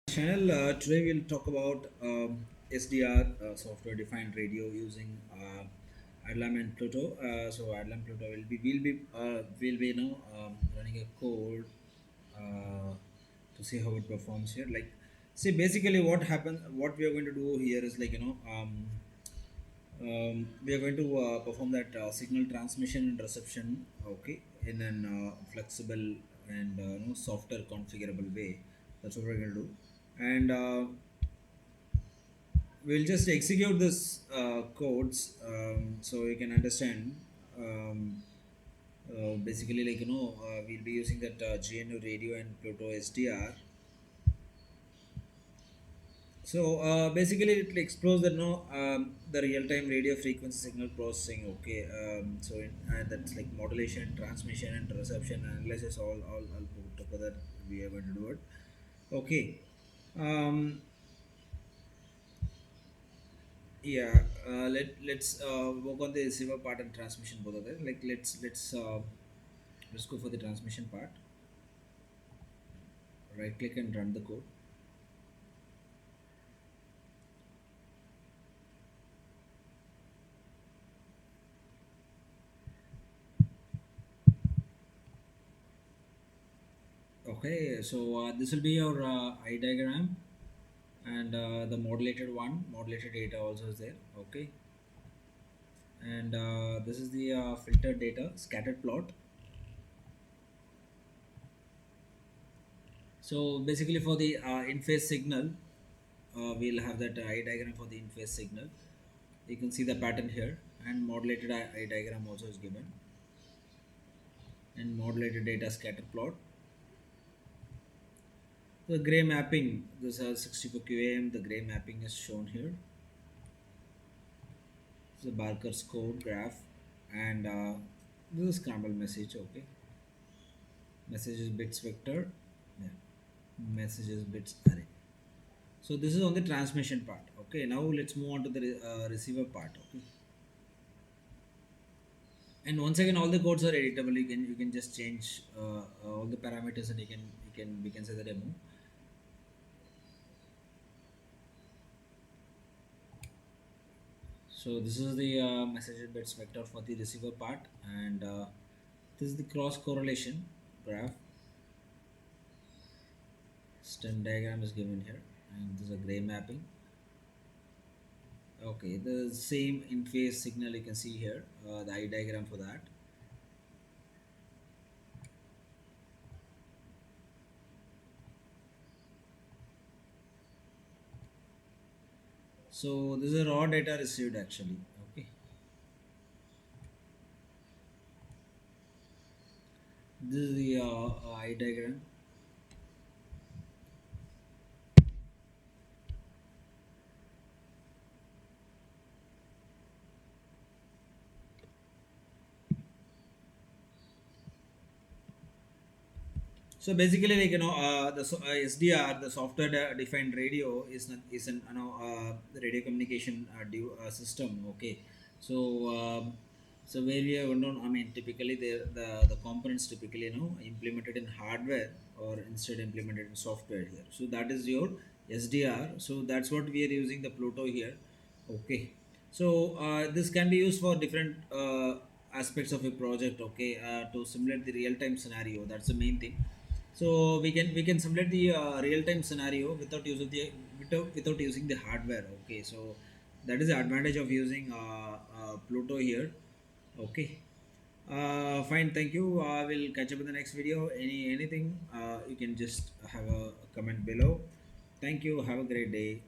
Channel. Today we'll talk about SDR, software defined radio using ADALM and Pluto. So ADALM Pluto will be running a code to see how it performs here. Like, see, basically what we are going to do here is we are going to perform that signal transmission and reception, okay, in an flexible and softer configurable way. That's what we're going to do. And we'll just execute this codes so you can understand. Basically, we'll be using that GNU radio and Pluto SDR. So basically, it explores the real-time radio frequency signal processing. Okay, that's like modulation, transmission, and reception analysis all put together. We are going to do it. Okay. Um, yeah. Let's work on the receiver part and transmission both of them. Like let's go for the transmission part. Right click and run the code. Okay, so this will be your eye diagram, and the modulated data also is there. Okay, and this is the filtered data scattered plot. So basically for the in-phase signal, we'll have that eye diagram for the in-phase signal. You can see the pattern here, and modulated eye diagram also is given, and modulated data scatter plot. The gray mapping, this is 64 QAM, the gray mapping is shown here. The Barker score graph, and this is scramble message. Okay, messages bits vector, yeah. Messages bits array. So this is on the transmission part. Okay, now let's move on to the receiver part. Okay, and once again all the codes are editable. You can just change all the parameters, and we can say the demo. So this is the message bits vector for the receiver part, and this is the cross correlation graph. Stem diagram is given here, and this is a gray mapping. Okay, the same in phase signal you can see here, the eye diagram for that. So this is a raw data received actually. Okay, this is the eye diagram. So basically, SDR, the software defined radio, is an radio communication system. Okay, so so where we are known, I mean, typically the components typically implemented in hardware or instead implemented in software here. So that is your SDR. So that's what we are using the Pluto here. Okay, so this can be used for different aspects of a project. Okay, to simulate the real time scenario. That's the main thing. So we can simulate the real time scenario without using the hardware. Okay, so that is the advantage of using Pluto here. Okay, fine, thank you. We'll catch up in the next video. Anything you can just have a comment below. Thank you, have a great day.